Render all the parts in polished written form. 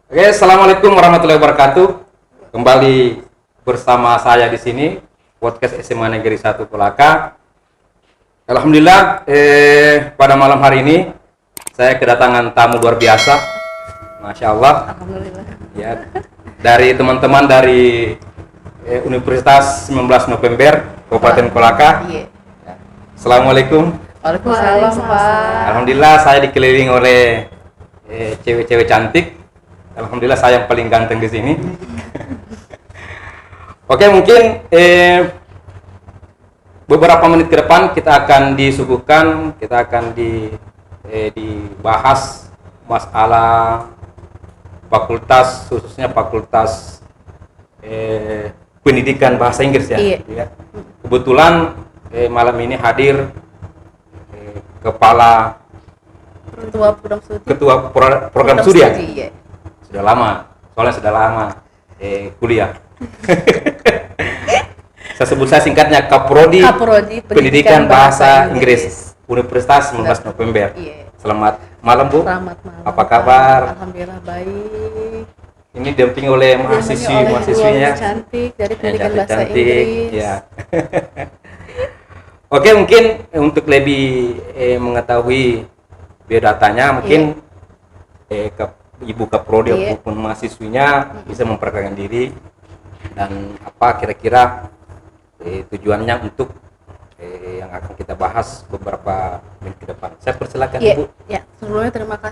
Oke, assalamualaikum warahmatullahi wabarakatuh. Kembali bersama saya di sini podcast SMA Negeri 1 Kolaka. Alhamdulillah, pada malam hari ini saya kedatangan tamu luar biasa, masya Allah. Alhamdulillah. Ya, dari teman-teman dari Universitas 19 November Kabupaten Kolaka. Iya. Assalamualaikum. Waalaikumsalam, Pak. Alhamdulillah saya dikelilingi oleh cewek-cewek cantik. Alhamdulillah saya yang paling ganteng di sini. Oke, mungkin beberapa menit ke depan kita akan dibahas masalah fakultas, khususnya fakultas pendidikan bahasa Inggris ya. Iya. Ya. Kebetulan malam ini hadir kepala Ketua program studi ya. Iya. Sudah lama kuliah. Saya singkatnya Kaprodi Pendidikan Bahasa Inggris Universitas 19 November. Iya. Selamat malam, Bu. Selamat malam. Apa kabar? Alhamdulillah baik. Ini didampingi oleh mahasiswinya cantik dari Pendidikan cantik, Bahasa Inggris. Ya. Oke, mungkin untuk lebih mengetahui biodatanya mungkin Ibu Kaprodi maupun mahasiswinya bisa memperkenalkan diri dan apa kira-kira tujuannya untuk yang akan kita bahas beberapa menit ke depan. Saya persilakan, Ibu. Ya, sebelumnya terima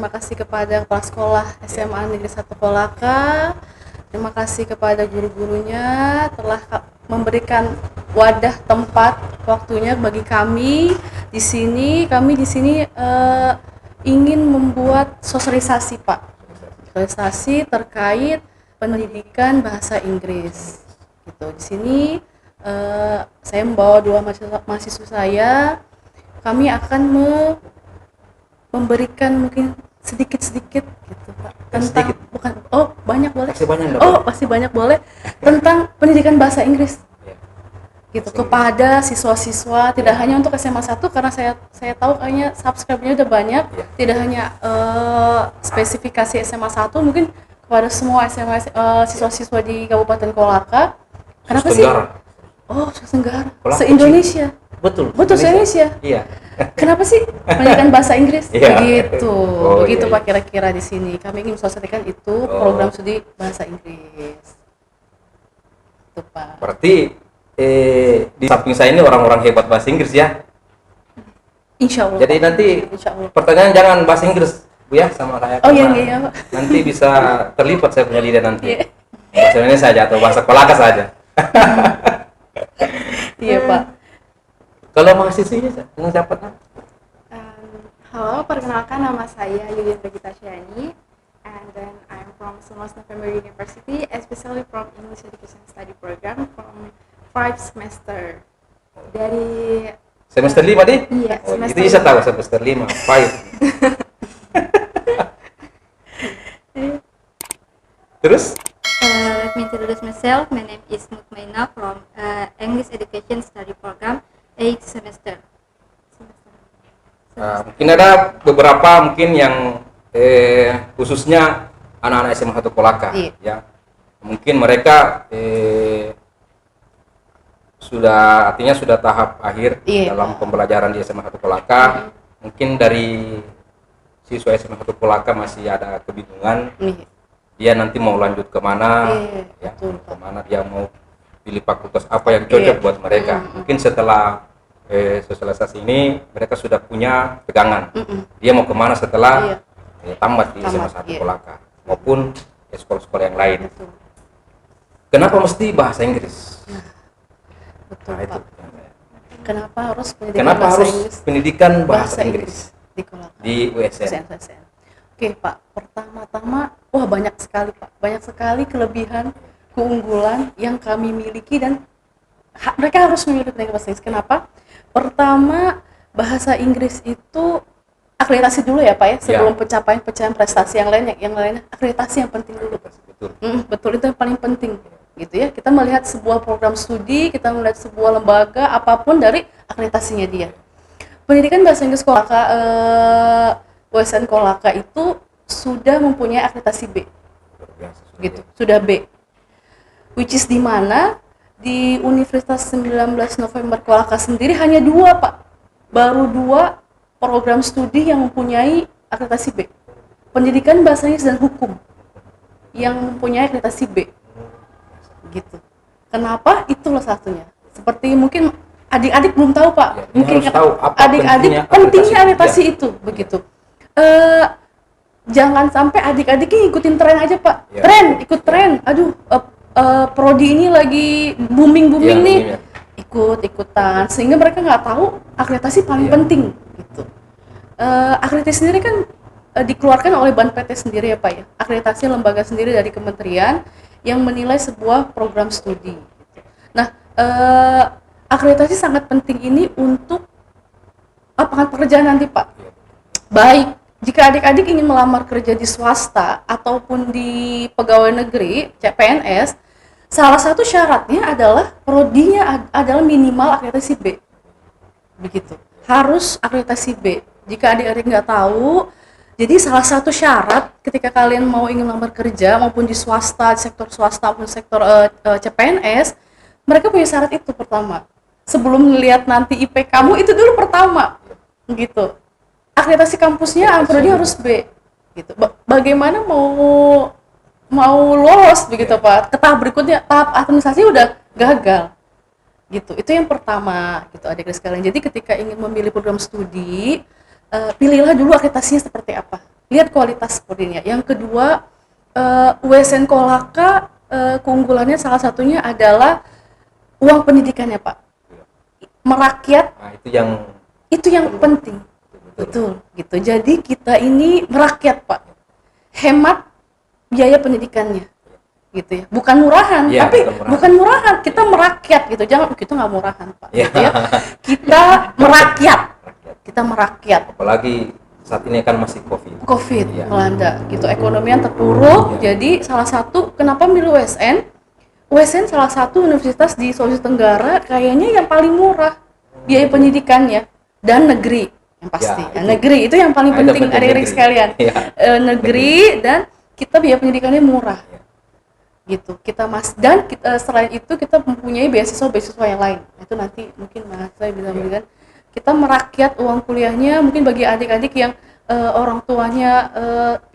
kasih kepada kepala sekolah SMA Negeri 1 Kolaka. Terima kasih kepada guru-gurunya telah memberikan wadah tempat waktunya bagi kami di sini. Kami di sini ingin membuat sosialisasi, Pak. Sosialisasi terkait pendidikan bahasa Inggris. Gitu. Di sini saya membawa dua mahasiswa saya. Kami akan memberikan mungkin sedikit gitu, Pak. Tentang banyak boleh. Pasti banyak boleh tentang pendidikan bahasa Inggris. Gitu kepada siswa-siswa, tidak hanya untuk SMA 1 karena saya tahu kayaknya subscribe-nya udah banyak, tidak hanya spesifikasi SMA 1, mungkin kepada semua SMA siswa-siswa di Kabupaten Kolaka. Kenapa sih? Se-Tenggara. Se-Indonesia. Betul Se-Indonesia. Iya. Kenapa sih pendidikan bahasa Inggris? Begitu. Iya. Pak, kira-kira di sini kami ingin mensosialisasikan itu program studi bahasa Inggris. Itu, Pak. Berarti di samping saya ini orang-orang hebat bahasa Inggris ya. Insya Allah. Jadi nanti pertanyaan jangan bahasa Inggris, Bu ya, sama saya. Iya, Pak. Nanti bisa terlibat saya punya lidah nanti. Bahasa Indonesia saja atau bahasa Kolaka saja. Iya, Pak. Kalau mahasiswinya dengan siapa? Halo, perkenalkan nama saya Yudin Regita Syani, and then I'm from 19 November University, especially from English Education Study Program from 5 semester. Dari semester 5 deh? Iya, semester itu bisa tahu semester 5, 5. Terus? Let me introduce myself. My name is Mutmaina from English Education Study Program 8 semester. Mungkin ada beberapa yang khususnya anak-anak SMA 1 Kolaka, ya. Mungkin mereka sudah tahap akhir dalam pembelajaran di SMA 1 Kolaka. Mungkin dari siswa SMA 1 Kolaka masih ada kebingungan. Dia nanti mau lanjut kemana, kemana dia mau pilih fakultas apa yang cocok buat mereka. Mungkin setelah sosialisasi ini mereka sudah punya pegangan. Dia mau kemana setelah tamat di SMA 1 Kolaka maupun sekolah-sekolah yang lain. Kenapa mesti bahasa Inggris? Betul, Pak. Kenapa harus pendidikan bahasa Inggris di Kolaka? Di USN. Oke, Pak. Pertama-tama, banyak sekali, Pak. Banyak sekali kelebihan, keunggulan yang kami miliki dan mereka harus memiliki pendidikan bahasa Inggris. Kenapa? Pertama, bahasa Inggris itu akreditasi dulu ya, Pak ya, sebelum pencapaian prestasi yang lainnya akreditasi yang penting dulu. Betul, itu yang paling penting. Gitu ya. Kita melihat sebuah program studi, kita melihat sebuah lembaga apapun dari akreditasinya dia. Pendidikan bahasa Inggris Kolaka USN Kolaka itu sudah mempunyai akreditasi B. Gitu, sudah B. Which is di mana di Universitas 19 November Kolaka sendiri hanya 2, Pak. Baru 2 program studi yang mempunyai akreditasi B. Pendidikan Bahasa Inggris dan Hukum yang mempunyai akreditasi B. Gitu. Kenapa? Itulah satunya. Seperti mungkin adik-adik belum tahu, Pak. Ya, mungkin tahu apa adik-adik pentingnya akreditasi itu, begitu. Jangan sampai adik-adiknya ikutin tren aja, Pak. Ya. Ikut tren. Aduh, prodi ini lagi booming nih. Ya. Ikutan sehingga mereka nggak tahu akreditasi paling penting gitu. Akreditasi sendiri kan dikeluarkan oleh BANPT sendiri ya, Pak ya. Akreditasi lembaga sendiri dari kementerian yang menilai sebuah program studi. Nah, akreditasi sangat penting ini untuk lapangan pekerjaan nanti, Pak. Baik jika adik-adik ingin melamar kerja di swasta ataupun di pegawai negeri CPNS, salah satu syaratnya adalah prodinya adalah minimal akreditasi B. Begitu. Harus akreditasi B. Jika adik-adik nggak tahu, jadi salah satu syarat ketika kalian mau ingin melamar kerja maupun di swasta, di sektor swasta maupun sektor CPNS, mereka punya syarat itu pertama. Sebelum melihat nanti IP kamu itu dulu pertama. Gitu. Akreditasi kampusnya prodi harus B. Gitu. Bagaimana mau lolos begitu, Pak? Ke tahap berikutnya, tahap administrasi udah gagal. Gitu. Itu yang pertama, gitu adik-adik sekalian. Jadi ketika ingin memilih program studi, pilihlah dulu akreditasinya seperti apa. Lihat kualitas prodinya. Yang kedua, USN Kolaka keunggulannya salah satunya adalah uang pendidikannya, Pak. Merakyat. Nah, itu yang penting. Betul, gitu. Jadi kita ini merakyat, Pak. Hemat biaya pendidikannya. Gitu ya. Bukan murahan, ya, tapi bukan murahan. Kita merakyat gitu. Jangan kita nggak murahan, Pak. Ya. Gitu ya. Kita merakyat. Kita merakyat. Apalagi saat ini kan masih COVID ya. Melanda gitu. Ekonomian terpuruk. Ya. Jadi salah satu kenapa milih USN? USN salah satu universitas di Sulawesi Tenggara kayaknya yang paling murah biaya pendidikannya, dan negeri yang pasti. Ya, negeri itu yang paling penting adik-adik sekalian. Ya. Negeri dan kita biaya pendidikannya murah. Ya. Gitu. Selain itu kita mempunyai beasiswa yang lain. Itu nanti mungkin Mas saya bisa memberikan. Kita merakyat uang kuliahnya mungkin bagi adik-adik yang orang tuanya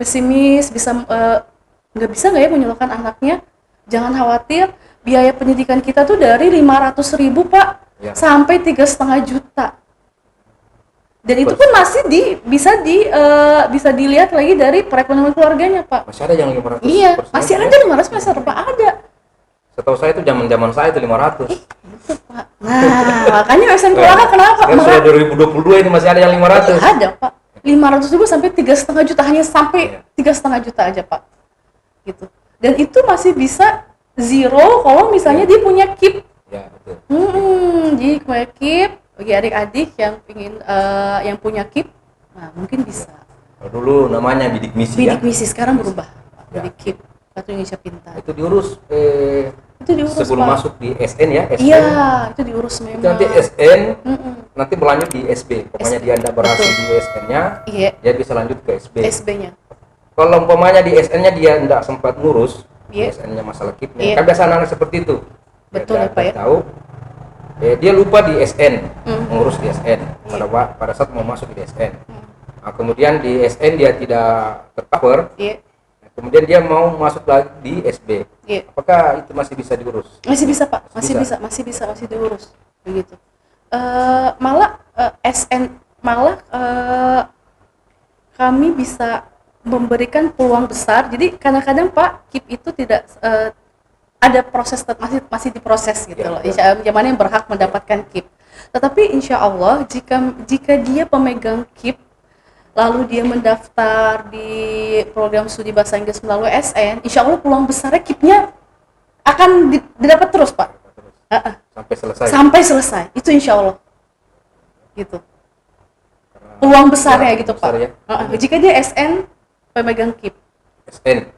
pesimis nggak bisa ya menyalurkan anaknya. Jangan khawatir, biaya pendidikan kita tuh dari 500.000, Pak, ya, sampai 3,5 juta. Dan itu pun masih bisa dilihat lagi dari perekonomian keluarganya, Pak. Masih ada yang 500? Iya, masih ada 500, masih Pak, ada. Setahu saya itu zaman saya itu 500. Itu, Pak. Nah, makanya USN Kolaka kenapa? Kan sudah 2022 ini masih ada yang 500. Ada, Pak. 500.000 sampai 3,5 juta, hanya sampai 3,5 juta aja, Pak. Gitu. Dan itu masih bisa zero kalau misalnya dia punya KIP. Ya, betul. Jadi punya KIP bagi adik-adik yang punya KIP, nah mungkin bisa. Dulu namanya bidik misi. Bidik misi sekarang berubah. Ya. Bidik KIP, Kartu Indonesia Pintar. Itu diurus sebelum Pak. Masuk di SN ya. Iya, itu diurus memang. Itu nanti SN, nanti berlanjut di SB. Pokoknya dia tidak berhasil di SN-nya, dia bisa lanjut ke SB. SB-nya. Kalau umpamanya di SN-nya dia tidak sempat ngurus, SN-nya masalah KIP-nya, kan biasa anak seperti itu. Betul ya, Pak ya. Tahu, dia lupa di SN, mengurus di SN. Pada saat mau masuk di SN, nah, kemudian di SN dia tidak tercover, kemudian dia mau masuk lagi di SB. Apakah itu masih bisa diurus? Masih bisa, Pak. Masih bisa diurus. Begitu. Kami bisa memberikan peluang besar. Jadi kadang-kadang Pak, KIP itu tidak ada proses, masih diproses gitu loh. Yang mana yang berhak mendapatkan KIP. Tetapi insya Allah jika dia pemegang KIP lalu dia mendaftar di program studi bahasa Inggris melalui SN, insya Allah peluang besarnya KIP-nya akan didapat terus, Pak. Sampai selesai. Itu insya Allah. Gitu. Peluang besarnya gitu, Pak. Ya. Jika dia SN pemegang KIP. SN.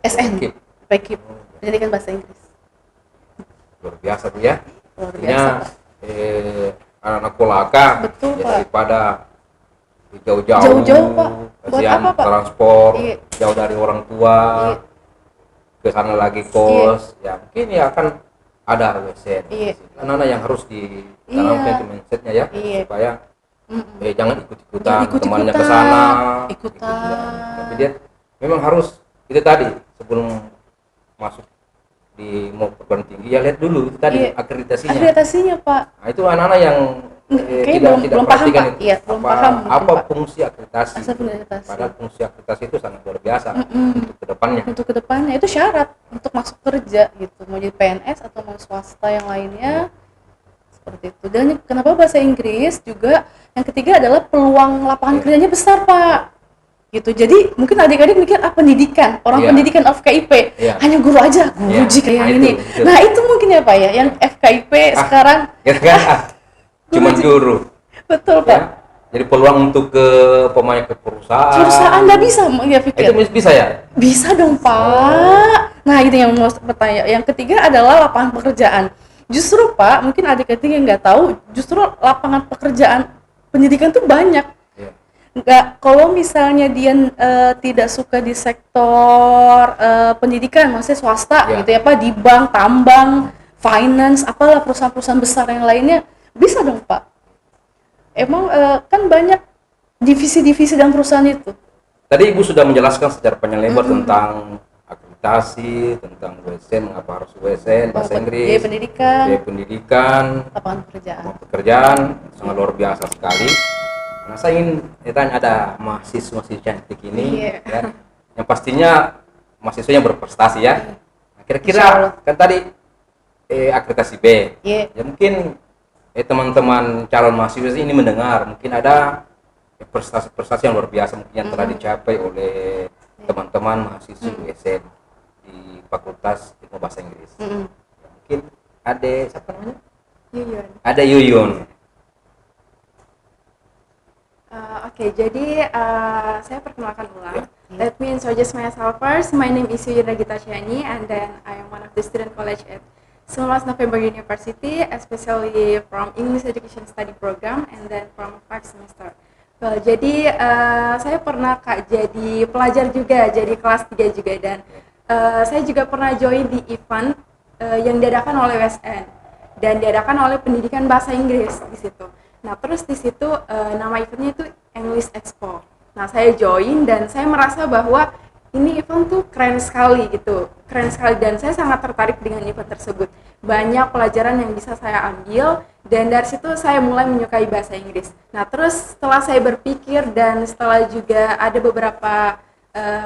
KIP. Pendidikan bahasa Inggris. Luar biasa tuh ya. Luar biasa. Anak-anak Kolaka. Betul, Pak. Daripada jauh-jauh, Pak. kasihan apa, Pak? transport Iya. jauh dari orang tua, Iya. ke sana lagi kos, ya mungkin ya akan ada WC. Iya. Anak-anak yang harus ditanamkan Iya. ke mindsetnya ya, Iya. supaya jangan ikut-ikutan Jangan ikut-ikutan, temannya ke sana, ikutan. tapi dia memang harus itu tadi sebelum masuk di mau perguruan tinggi ya lihat dulu itu tadi Iya. akreditasinya. Pak. Nah, itu anak-anak yang Kayaknya belum paham, perhatikan Pak. itu. Iya, belum paham mungkin, apa Pak. fungsi akreditasi. Akreditasi. Padahal fungsi akreditasi itu sangat luar biasa untuk kedepannya. Untuk kedepannya itu syarat untuk masuk kerja gitu, mau jadi PNS atau mau swasta yang lainnya seperti itu. Dan kenapa bahasa Inggris juga yang ketiga adalah peluang lapangan kerjanya besar, Pak. Gitu. Jadi mungkin adik-adik mikir pendidikan, orang pendidikan FKIP hanya guru aja, guru kayak yang ini. Itu. Nah itu mungkin ya Pak ya, yang FKIP sekarang cuma guru. Betul Pak. Jadi peluang untuk ke pemain ke perusahaan. Perusahaan nggak bisa ya pikir. Itu bisa ya? Bisa dong Pak. Nah itu yang mau bertanya. Yang ketiga adalah lapangan pekerjaan. Justru Pak, mungkin adik-adik yang nggak tahu, justru lapangan pekerjaan pendidikan tuh banyak. Nggak, kalau misalnya dia tidak suka di sektor pendidikan, maksudnya swasta gitu ya Pak, di bank, tambang, finance, apalah perusahaan-perusahaan besar yang lainnya, bisa dong Pak. Emang kan banyak divisi-divisi dalam perusahaan itu. Tadi Ibu sudah menjelaskan secara panjang lebar tentang akreditasi, tentang WSN, mengapa harus WSN, bahasa Inggris, biaya pendidikan, lapangan pekerjaan, sangat luar biasa sekali. Nah, saya ingin tanya, ada mahasiswa cantik ini, ya, yang pastinya mahasiswanya berprestasi ya. Nah, kira-kira kan tadi akreditasi B, ya mungkin teman-teman calon mahasiswa ini mendengar, mungkin ada prestasi-prestasi yang luar biasa mungkin yang telah dicapai oleh teman-teman mahasiswa USN di Fakultas Ilmu Bahasa Inggris. Mungkin ada siapa namanya? Yuyun. Ada Yuyun. Oke, jadi saya perkenalkan ulang. Let me introduce myself first. My name is Yuyun Ragita Syani, and then I am one of the student college at 19 November University, especially from English Education Study Program, and then from 5 semester. Well, jadi saya pernah jadi pelajar juga, jadi kelas 3 juga, dan saya juga pernah join di event yang diadakan oleh USN dan diadakan oleh Pendidikan Bahasa Inggris di situ. Nah, terus di situ nama eventnya itu English Expo. Nah, saya join dan saya merasa bahwa ini event tuh keren sekali gitu. Keren sekali dan saya sangat tertarik dengan event tersebut. Banyak pelajaran yang bisa saya ambil dan dari situ saya mulai menyukai bahasa Inggris. Nah, terus setelah saya berpikir dan setelah juga ada beberapa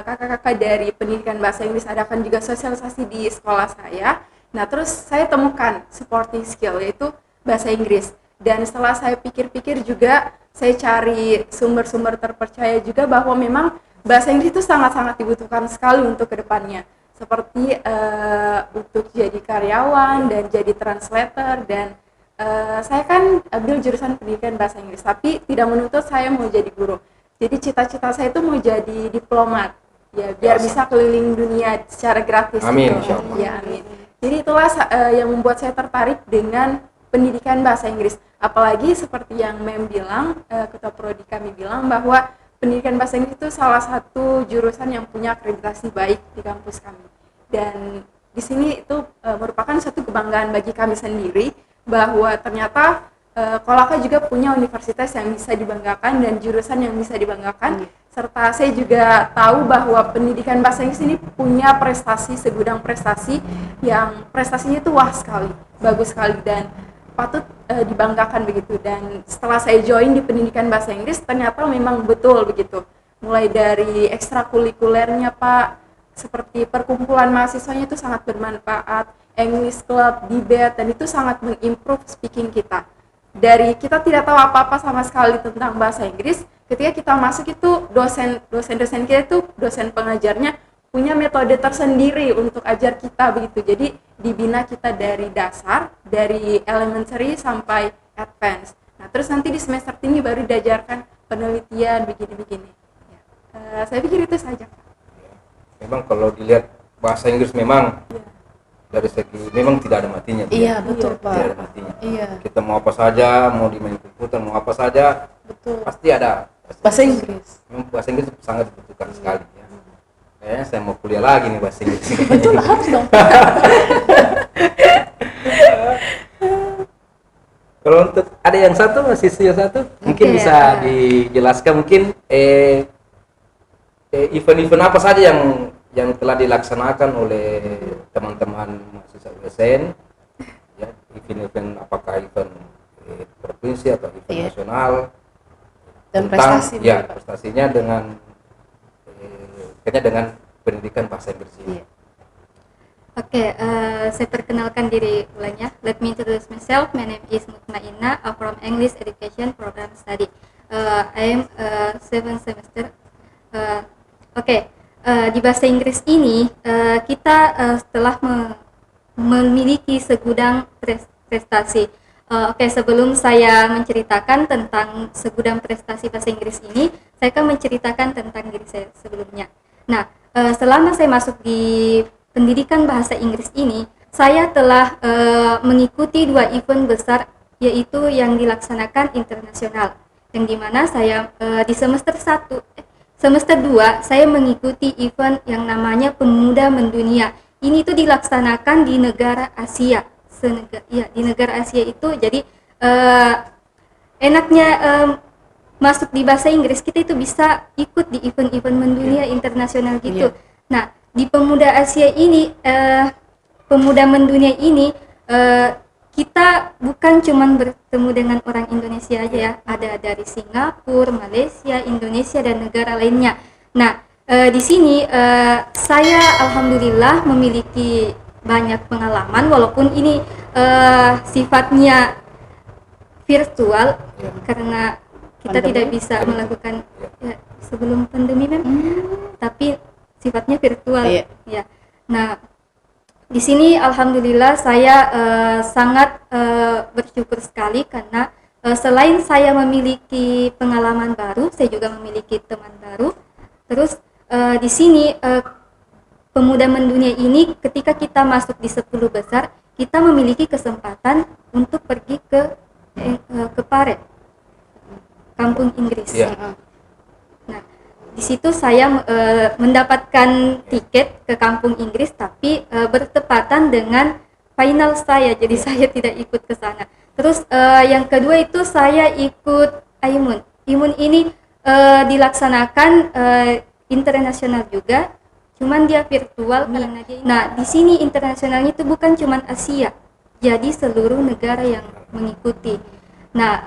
kakak-kakak dari Pendidikan Bahasa Inggris adakan juga sosialisasi di sekolah saya. Nah, terus saya temukan supporting skill yaitu bahasa Inggris. Dan setelah saya pikir-pikir juga, saya cari sumber-sumber terpercaya juga bahwa memang bahasa Inggris itu sangat-sangat dibutuhkan sekali untuk kedepannya. Seperti untuk jadi karyawan dan jadi translator. Dan saya kan ambil jurusan pendidikan bahasa Inggris, tapi tidak menuntut saya mau jadi guru. Jadi cita-cita saya itu mau jadi diplomat, ya biar bisa keliling dunia secara gratis. Amin, gitu. Ya, amin. Jadi itulah yang membuat saya tertarik dengan pendidikan bahasa Inggris. Apalagi seperti yang Mem bilang, ketua prodi kami bilang bahwa pendidikan bahasa Inggris itu salah satu jurusan yang punya akreditasi baik di kampus kami. Dan di sini itu merupakan satu kebanggaan bagi kami sendiri bahwa ternyata Kolaka juga punya universitas yang bisa dibanggakan dan jurusan yang bisa dibanggakan. Serta saya juga tahu bahwa pendidikan bahasa Inggris ini punya prestasi, segudang prestasi yang prestasinya itu wah sekali, bagus sekali dan patut dibanggakan begitu. Dan setelah saya join di pendidikan bahasa Inggris ternyata memang betul begitu, mulai dari ekstrakurikulernya Pak, seperti perkumpulan mahasiswanya itu sangat bermanfaat, English Club, debate, dan itu sangat mengimprove speaking kita. Dari kita tidak tahu apa-apa sama sekali tentang bahasa Inggris, ketika kita masuk itu dosen kita itu, dosen pengajarnya punya metode tersendiri untuk ajar kita begitu. Jadi dibina kita dari dasar, dari elementary sampai advance. Nah, terus nanti di semester tinggi baru diajarkan penelitian begini-begini. Ya. Saya pikir itu saja, Pak. Memang kalau dilihat bahasa Inggris memang dari segi memang tidak ada matinya. Iya, betul Pak. Tidak ada matinya. Iya. Kita mau apa saja, mau di main komputer, mau apa saja, betul. pasti ada Bahasa Inggris. Memang bahasa Inggris sangat dibutuhkan sekali ya. Kayaknya saya mau kuliah lagi nih bahasa Inggris. Betul, harus dong. Kalau untuk ada yang satu, siswa yang satu, mungkin bisa dijelaskan mungkin event-event apa saja yang telah dilaksanakan oleh teman-teman mahasiswa USN, ya, event-event apakah event provinsi atau event nasional, Dan tentang prestasi. ya prestasinya kayaknya dengan pendidikan bahasa Inggris ini. Oke, saya perkenalkan diri ulang ya. Let me introduce myself. My name is Mutmainah from English Education Program Study. I am 7th semester. Di bahasa Inggris ini kita setelah memiliki segudang prestasi. Sebelum saya menceritakan tentang segudang prestasi bahasa Inggris ini, saya akan menceritakan tentang diri saya sebelumnya. Nah, selama saya masuk di pendidikan bahasa Inggris ini, saya telah mengikuti 2 event besar, yaitu yang dilaksanakan internasional, yang dimana saya di semester 2 saya mengikuti event yang namanya Pemuda Mendunia. Ini tuh dilaksanakan di negara Asia. Di negara Asia itu jadi enaknya masuk di bahasa Inggris, kita itu bisa ikut di event-event mendunia internasional gitu. Nah, di Pemuda Asia ini, Pemuda Mendunia ini, kita bukan cuma bertemu dengan orang Indonesia aja ya, ada dari Singapura, Malaysia, Indonesia, dan negara lainnya. Nah, di sini saya alhamdulillah memiliki banyak pengalaman, walaupun ini sifatnya virtual karena kita tidak bisa melakukan sebelum pandemi tapi sifatnya virtual ya. Nah, di sini alhamdulillah saya sangat bersyukur sekali karena selain saya memiliki pengalaman baru, saya juga memiliki teman baru. Terus di sini Pemuda Mendunia ini ketika kita masuk di 10 besar, kita memiliki kesempatan untuk pergi ke Pare, kampung Inggris. Nah, di situ saya mendapatkan tiket ke kampung Inggris, tapi bertepatan dengan final saya, jadi saya tidak ikut ke sana. Terus yang kedua itu saya ikut Aimun. Aimun ini dilaksanakan internasional juga, cuman dia virtual. Nah, di sini internasionalnya itu bukan cuman Asia, jadi seluruh negara yang mengikuti. Nah,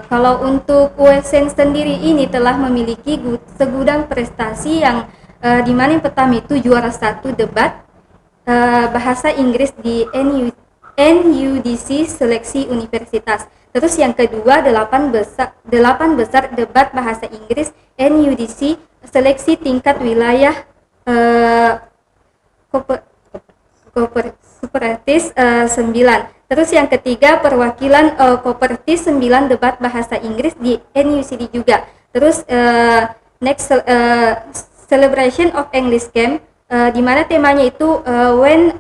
kalau untuk USN sendiri ini telah memiliki segudang prestasi yang dimana yang pertama itu juara 1 debat bahasa Inggris di NUDC seleksi universitas. Terus yang kedua 8 besar debat bahasa Inggris NUDC seleksi tingkat wilayah Kooperatif 9. Terus yang ketiga perwakilan Kooperatif 9 debat bahasa Inggris di NUCD juga. Terus next celebration of English Camp di mana temanya itu when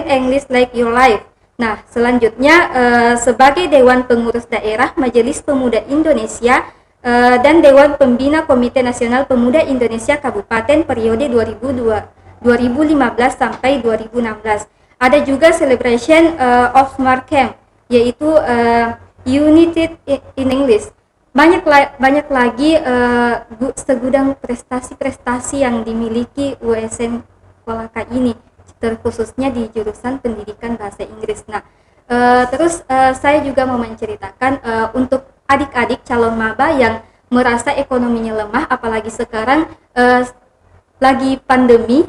English like your life. Nah, selanjutnya sebagai Dewan Pengurus Daerah Majelis Pemuda Indonesia dan Dewan Pembina Komite Nasional Pemuda Indonesia Kabupaten periode 2015 sampai 2016. Ada juga celebration of Smart Camp, yaitu United in English. Banyak lagi segudang prestasi-prestasi yang dimiliki USN Kolaka ini, terkhususnya di jurusan pendidikan bahasa Inggris. Nah, terus saya juga mau menceritakan untuk adik-adik calon maba yang merasa ekonominya lemah, apalagi sekarang lagi pandemi,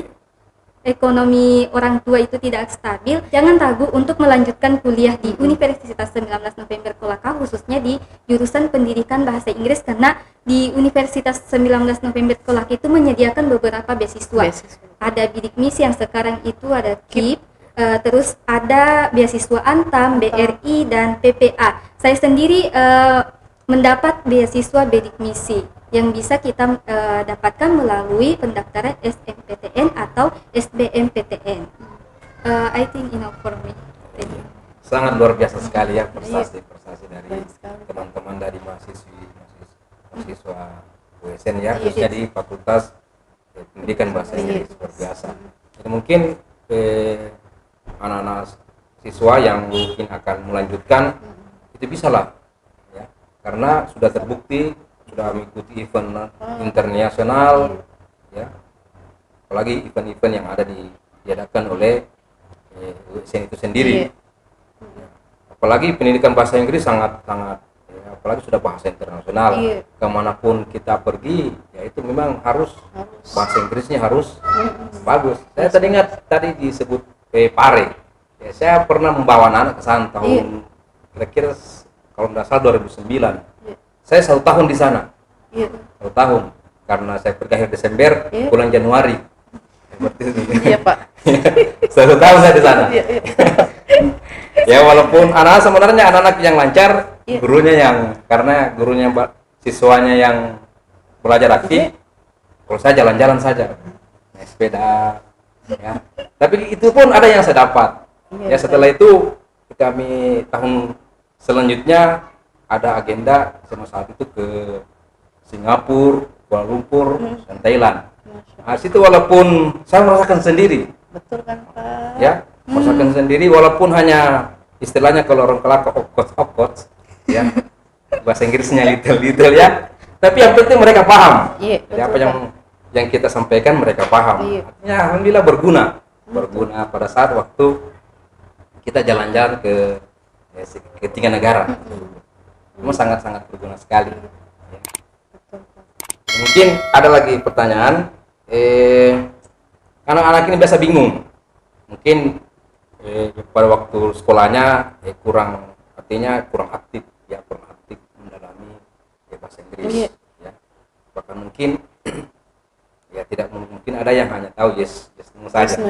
ekonomi orang tua itu tidak stabil, jangan ragu untuk melanjutkan kuliah di Universitas 19 November Kolaka, khususnya di jurusan pendidikan bahasa Inggris, karena di Universitas 19 November Kolaka itu menyediakan beberapa beasiswa. Ada bidik misi yang sekarang itu ada KIP, terus ada beasiswa Antam, BRI, dan PPA. Saya sendiri mendapat beasiswa bidik misi yang bisa kita dapatkan melalui pendaftaran SMPTN atau SBMPTN. I think enough for me. Thank you. Sangat luar biasa sekali ya prestasi dari teman-teman dari mahasiswa dosen ya, khususnya di Fakultas Pendidikan Bahasa Inggris, luar biasa. Jadi mungkin anak-anak siswa yang mungkin akan melanjutkan itu bisa lah ya, karena sudah terbukti sudah mengikuti event internasional ya, apalagi event-event yang ada diadakan oleh USN itu sendiri. Apalagi pendidikan bahasa Inggris sangat ya, apalagi sudah bahasa internasional. Kemanapun kita pergi ya itu memang harus bahasa Inggrisnya harus bagus. Saya tadi ingat tadi disebut PARE ya, saya pernah membawa anak ke sana tahun kira-kira kalau tidak salah 2009. Saya 1 tahun di sana. 1 tahun karena saya pergi akhir Desember bulan Januari. Iya Pak. 1 tahun saya di sana. Ya walaupun anak sebenarnya anak-anak yang lancar, gurunya yang karena gurunya siswanya yang belajar aktif, kalau saya jalan-jalan saja, naik sepeda, ya. Tapi itu pun ada yang saya dapat. Ya setelah itu kami tahun selanjutnya ada agenda sama saat itu ke Singapura, Kuala Lumpur, dan Thailand. Nah, situ walaupun saya merasakan sendiri. Betul kan Pak? Ya, merasakan sendiri walaupun hanya istilahnya kalau orang Kelaka okot ya. Bahasa Inggrisnya little ya. Tapi yang penting mereka paham. Jadi apa yang kita sampaikan mereka paham. Ya, alhamdulillah berguna pada saat waktu kita jalan-jalan ke 3 negara. Memang sangat-sangat berguna sekali. Ya. Mungkin ada lagi pertanyaan. Anak-anak ini biasa bingung. Mungkin pada waktu sekolahnya kurang aktif mendalami bahasa Inggris. Ya. Bahkan mungkin ya tidak mungkin ada yang hanya tahu yes no saja.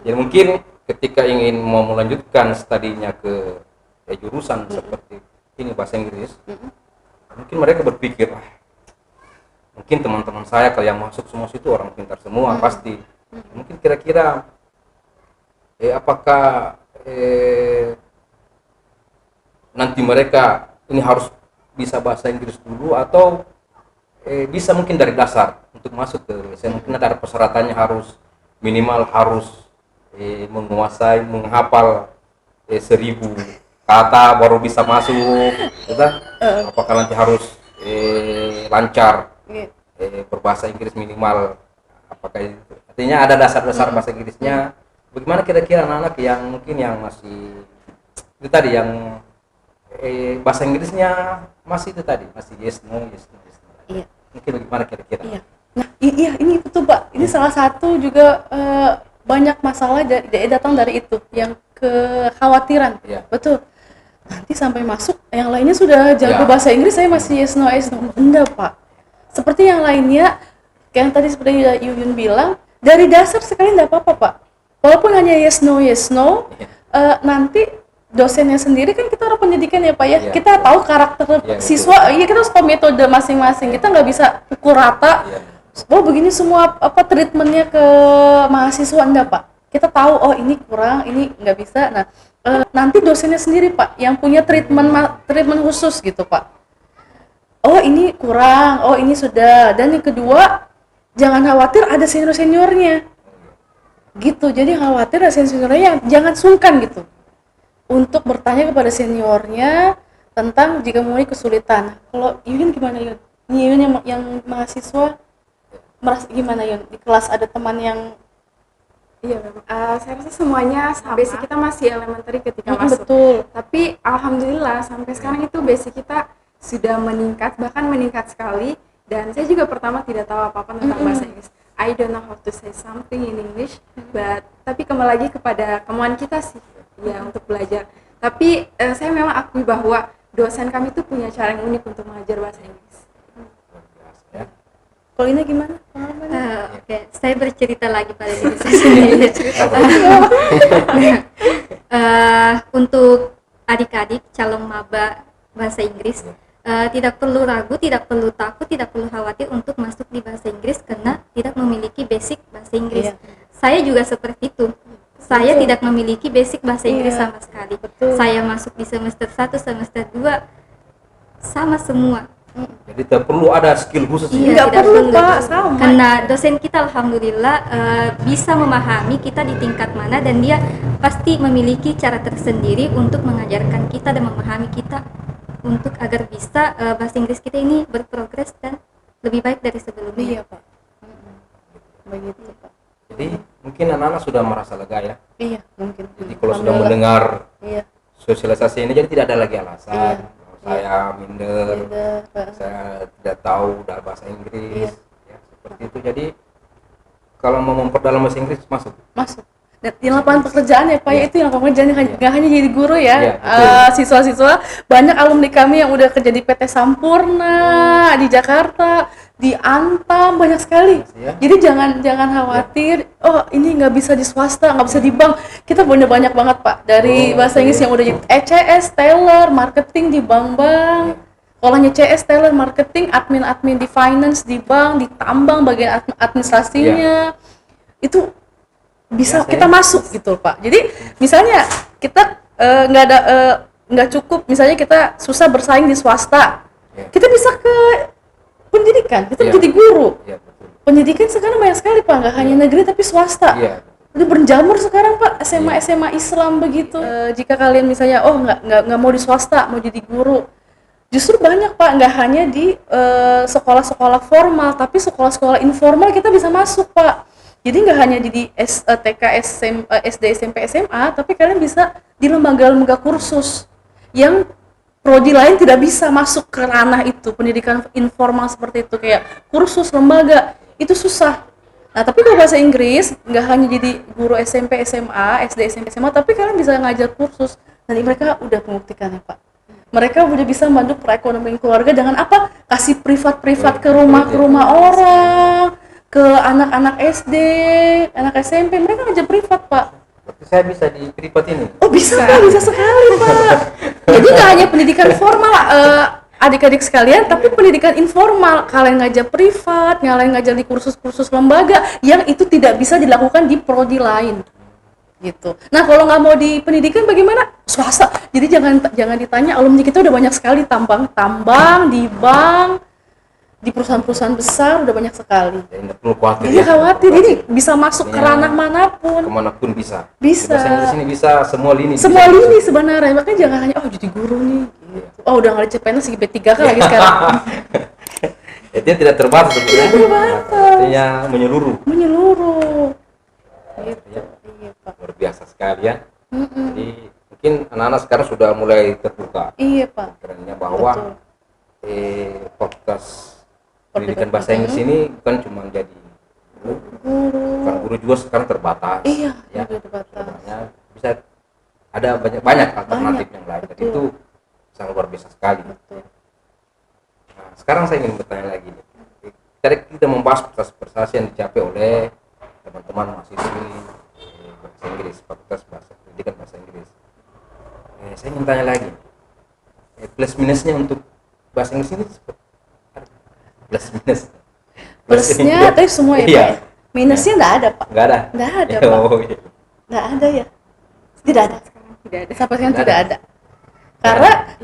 Jadi mungkin ketika ingin mau melanjutkan studinya ke jurusan seperti ini bahasa Inggris, mungkin mereka berpikir mungkin teman-teman saya kalau yang masuk semua itu orang pintar semua pasti. Mungkin kira-kira apakah nanti mereka ini harus bisa bahasa Inggris dulu atau bisa mungkin dari dasar untuk masuk ke saya mungkin ada persyaratannya harus minimal harus menghafal 1000 kata baru bisa masuk, gitu. Apakah nanti harus lancar berbahasa Inggris minimal, apakah itu artinya ada dasar-dasar bahasa Inggrisnya? Bagaimana kira-kira anak-anak yang mungkin yang masih itu tadi yang bahasa Inggrisnya masih itu tadi masih yes no. Iya. Mungkin bagaimana kira-kira? Iya. Nah, ini betul Pak. Ini salah satu juga banyak masalah datang dari itu yang kekhawatiran. Betul. Nanti sampai masuk yang lainnya sudah jago bahasa Inggris, saya masih yes no. Enggak Pak. Seperti yang lainnya, yang tadi seperti Yuyun bilang, dari dasar sekali enggak apa-apa Pak. Walaupun hanya yes no, nanti dosennya sendiri kan kita orang pendidikan ya Pak ya. Kita tahu karakter siswa, kita harus tahu metode masing-masing. Kita nggak bisa pukul rata. Oh begini semua treatmentnya ke mahasiswa enggak Pak. Kita tahu oh ini kurang, ini nggak bisa. Nah nanti dosennya sendiri Pak yang punya treatment khusus gitu Pak. Oh ini kurang, oh ini sudah. Dan yang kedua jangan khawatir ada seniornya gitu. Jadi khawatir ada seniornya jangan sungkan gitu untuk bertanya kepada seniornya tentang jika mulai kesulitan. Kalau Yuyun gimana Yun? Yuyun yang mahasiswa merasa gimana Yun? Di kelas ada teman yang saya rasa semuanya sama. Basic kita masih elementary ketika masuk. Betul. Tapi alhamdulillah sampai sekarang itu basic kita sudah meningkat, bahkan meningkat sekali. Dan saya juga pertama tidak tahu apa-apa tentang bahasa Inggris. I don't know how to say something in English, tapi kembali lagi kepada kemauan kita sih, ya untuk belajar. Tapi saya memang akui bahwa dosen kami itu punya cara yang unik untuk mengajar bahasa Inggris. Kalau ini gimana? Oke, saya bercerita lagi pada diri saya sendiri. Untuk adik-adik calon maba bahasa Inggris, tidak perlu ragu, tidak perlu takut, tidak perlu khawatir untuk masuk di bahasa Inggris karena tidak memiliki basic bahasa Inggris. Saya juga seperti itu. Saya tidak memiliki basic bahasa Inggris sama sekali. Saya masuk di semester 1, semester 2 sama semua. Jadi tidak perlu ada skill khusus. Iya, Nggak tidak perlu, perlu. Pak, sama. Karena dosen kita alhamdulillah bisa memahami kita di tingkat mana, dan dia pasti memiliki cara tersendiri untuk mengajarkan kita dan memahami kita untuk agar bisa bahasa Inggris kita ini berprogres dan lebih baik dari sebelumnya. Iya, Pak. Begitu, Pak. Jadi mungkin anak-anak sudah merasa lega ya. Iya, mungkin. Jadi kalau sudah Alhamdulillah. mendengar Iya. sosialisasi ini, jadi tidak ada lagi alasan Iya. bahwa saya minder, Iya, Pak. saya tidak tahu bahasa Inggris, Iya. ya, seperti itu. Jadi kalau mau memperdalam bahasa Inggris masuk. Masuk. Dan di lapangan pekerjaan ya Pak, ya Iya. itu yang lapangan pekerjaan nggak hanya jadi guru ya. Iya, betul. Siswa-siswa banyak alumni kami yang udah kerja di PT Sampurna di Jakarta, di Antam, banyak sekali. Ya. Jadi jangan khawatir, oh ini nggak bisa di swasta, nggak bisa di bank. Kita punya banyak banget Pak, dari bahasa Inggris yang udah jadi ECS, teller, marketing di bank-bank. Kalau hanya CS, teller, marketing, admin di finance, di bank, di tambang, bagian administrasinya, itu bisa Biasa kita ya. masuk gitu Pak. Jadi misalnya kita nggak cukup, misalnya kita susah bersaing di swasta, Ya. kita bisa ke pendidikan, kita Ya. menjadi guru. Ya, betul. Pendidikan sekarang banyak sekali Pak, nggak hanya negeri tapi swasta. Iya. Udah berjamur sekarang Pak, SMA Islam begitu. Jika kalian misalnya nggak mau di swasta, mau jadi guru, justru banyak Pak, nggak hanya di sekolah-sekolah formal, tapi sekolah-sekolah informal kita bisa masuk Pak. Jadi nggak hanya di TK, SD, SMP, SMA, tapi kalian bisa di lembaga-lembaga kursus yang prodi lain tidak bisa masuk ke ranah itu, pendidikan informal seperti itu, kayak kursus lembaga, itu susah. Nah, tapi kalau bahasa Inggris nggak hanya jadi guru SMP, SMA, SD, SMP, SMA, tapi kalian bisa ngajar kursus. Dan mereka udah membuktikan ya Pak. Mereka udah bisa membantu perekonomian keluarga dengan apa? Kasih privat ke rumah orang, ke anak-anak SD, anak SMP, mereka ngajar privat Pak. Berarti saya bisa di privat ini. Oh bisa Pak, bisa sekali Pak. Jadi nggak hanya pendidikan formal adik-adik sekalian, tapi pendidikan informal, kalian ngajar privat, kalian ngajar di kursus-kursus lembaga yang itu tidak bisa dilakukan di prodi lain gitu. Nah kalau nggak mau di pendidikan bagaimana? Swasta. Jadi jangan ditanya, alumni kita udah banyak sekali tambang di bank, di perusahaan-perusahaan besar udah banyak sekali. Jadi tidak perlu khawatir. Jadi khawatir, ini bisa masuk ke Artinya, ranah manapun. Kemanapun bisa. Bisa. Di bahasa Inggris ini bisa semua lini. Semua bisa. lini sebenarnya, makanya jangan hanya jadi guru nih gitu. Oh udah nggak ada CPNS segi P3 kan lagi sekarang. Dia tidak terbatas sebenarnya. Tidak terbatas. Artinya menyeluruh. Menyeluruh gitu. Ya. Iya Pak. Luar biasa sekali ya. Jadi mungkin anak-anak sekarang sudah mulai terbuka Iya Pak. pikirannya bahwa Betul. fakultas pendidikan bahasa Inggris ini bukan cuma jadi guru, bukan guru juga sekarang terbatas. Iya, ya. lebih terbatas. Sebenarnya bisa ada banyak alternatif yang lain. Dan betul. itu sangat luar biasa sekali. Betul. Nah, sekarang saya ingin bertanya lagi nih. Tadi kita membahas prestasi yang dicapai oleh teman-teman mahasiswi bahasa Inggris, Fakultas Pendidikan Bahasa Inggris. Saya ingin tanya lagi, plus minusnya untuk bahasa Inggris ini seperti apa? Plus minus. Plusnya tapi semua ya Pak. Iya. Minusnya nggak ada Pak. Nggak ada. Nggak ada Pak. Oh, iya. Nggak ada ya. Tidak ada. Tidak ada. Sampai sekarang Nggak tidak ada.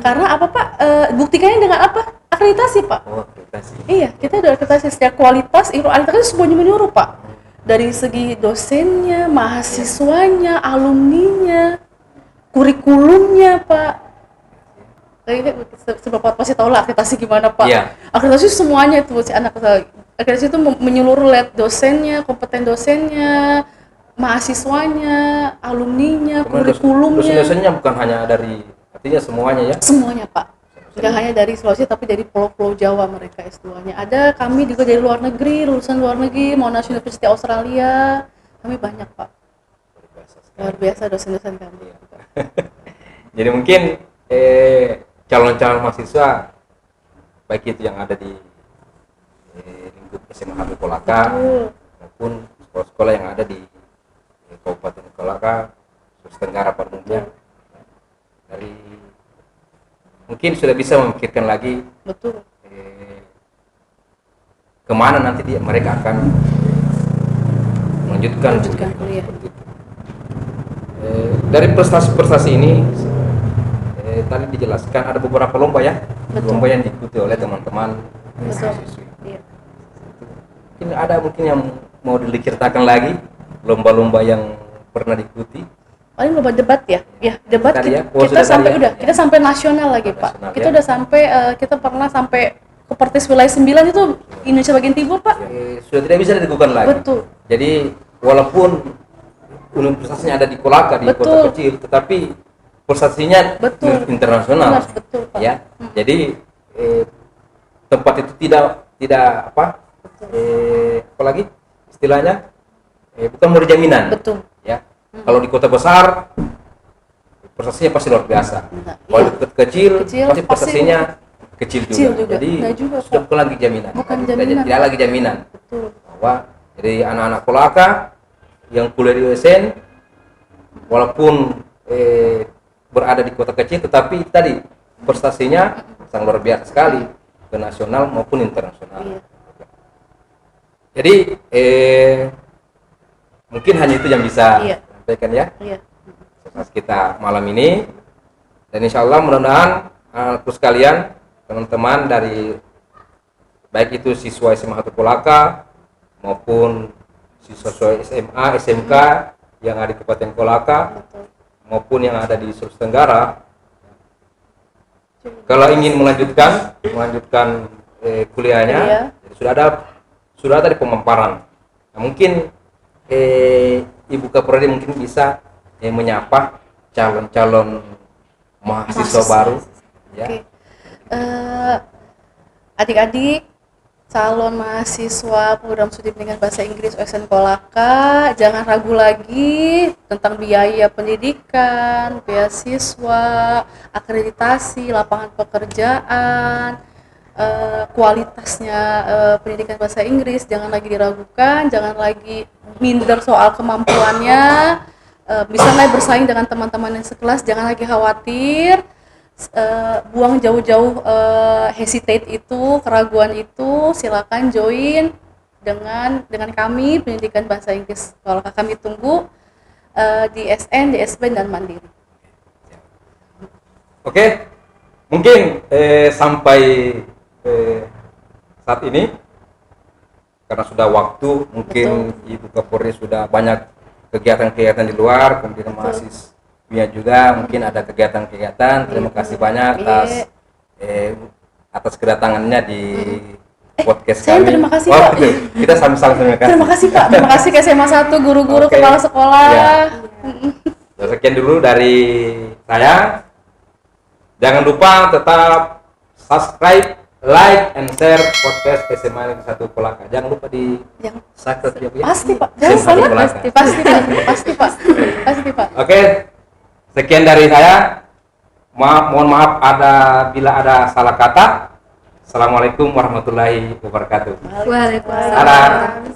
Karena apa Pak? Buktikannya dengan apa? Akreditasi Pak. Oh, akreditasi. Iya, kita udah akreditasi secara kualitas, akreditasi semuanya menyeluruh Pak. Dari segi dosennya, mahasiswanya, alumninya, kurikulumnya Pak. Kayaknya Bapak pasti tahu lah akreditasi gimana Pak. Iya. Akreditasi semuanya itu si anak akreditasi itu menyeluruh, lihat dosennya, kompeten dosennya, mahasiswanya, alumninya, kurikulumnya. Dosen-dosennya bukan hanya dari, artinya semuanya ya. Semuanya Pak. Tidak hanya dari Sulawesi tapi dari pulau-pulau Jawa mereka S2-nya. Ada kami juga dari luar negeri, lulusan luar negeri, Monash University Australia. Kami banyak Pak. Luar biasa dosen-dosen kami. Jadi mungkin calon-calon mahasiswa baik itu yang ada di lingkup SMA Habib Kolaka maupun sekolah-sekolah yang ada di Kabupaten Kolaka, Sulawesi Tenggara pada umumnya, dari mungkin sudah bisa memikirkan lagi Betul. kemana nanti mereka akan melanjutkan kuliah. seperti itu. Dari prestasi-prestasi ini tadi dijelaskan ada beberapa lomba ya. Betul. Lomba yang diikuti oleh teman-teman siswi. Iya. Mungkin ada yang mau diceritakan lagi lomba-lomba yang pernah diikuti. Paling lomba debat ya. Ya, debat Tadi ya? kita sampai tadi ya? udah, kita sampai nasional lagi, Pak. Nasional, Kita ya. udah sampai kita pernah sampai ke Pertis wilayah 9 itu Indonesia bagian timur, Pak. Sudah tidak bisa diragukan lagi. Betul. Jadi walaupun universitasnya ada di Kolaka, di Betul. kota kecil, tetapi prestasinya Betul. internasional. Betul, Pak. Ya. Jadi tempat itu tidak apa? Apalagi istilahnya bukan memberi jaminan. Betul. Ya. Kalau di kota besar prestasinya pasti luar biasa. Kalau di kota kecil pasti prestasinya kecil juga. Jadi Nggak juga, sudah Pak. bukan lagi jaminan. Bukan Tidak- jaminan, Tidak Pak. lagi jaminan. Betul. Bahwa jadi anak-anak Kolaka yang kuliah di USN walaupun berada di kota kecil tetapi tadi prestasinya sangat luar biasa sekali ke nasional maupun internasional. Iya. Jadi mungkin hanya itu yang bisa Iya. sampaikan ya Iya. sukses kita malam ini, dan insya Allah mudah-mudahan terus kalian teman-teman dari baik itu siswa SMA 1 Kolaka maupun siswa SMA, SMK yang ada di Kabupaten Kolaka Betul. maupun yang ada di Sulawesi Tenggara, kalau ingin melanjutkan kuliahnya, Iya. jadi sudah ada di pemaparan. Nah, mungkin Ibu Kaprodi mungkin bisa menyapa calon-calon mahasiswa baru. Ya. Oke. Adik-adik calon mahasiswa program studi pendidikan bahasa Inggris USN Kolaka, jangan ragu lagi tentang biaya pendidikan, beasiswa, akreditasi, lapangan pekerjaan, kualitasnya pendidikan bahasa Inggris. Jangan lagi diragukan, jangan lagi minder soal kemampuannya. Bisa nggak bersaing dengan teman-teman yang sekelas, jangan lagi khawatir. Buang jauh-jauh hesitate itu, keraguan itu, silakan join dengan kami pendidikan bahasa Inggris. Kalau kami tunggu di SN, di SBN dan Mandiri. Oke, mungkin sampai saat ini karena sudah waktu, mungkin Ibu Kapolri sudah banyak kegiatan-kegiatan di luar, kemudian mahasiswa juga mungkin ada kegiatan-kegiatan. Terima kasih banyak atas kedatangannya di podcast saya kami. terima kasih, Oh, Pak. gitu. Kita sama-sama terima kasih. Terima kasih, Pak. Terima kasih ke SMA 1, guru-guru, Oke. kepala sekolah. Ya. Sekian dulu dari saya. Jangan lupa tetap subscribe, like, and share podcast SMA Negeri 1 Kolaka. Jangan lupa di subscribe ya, Bu, ya. Pasti, Pak. SMA Jangan salah. 1 Kolaka. Pasti, Pak. Pasti, Pak. Pasti, Pak. Oke, sekian dari saya. Mohon maaf bila ada salah kata. Assalamualaikum warahmatullahi wabarakatuh. Waalaikumsalam. Dadah.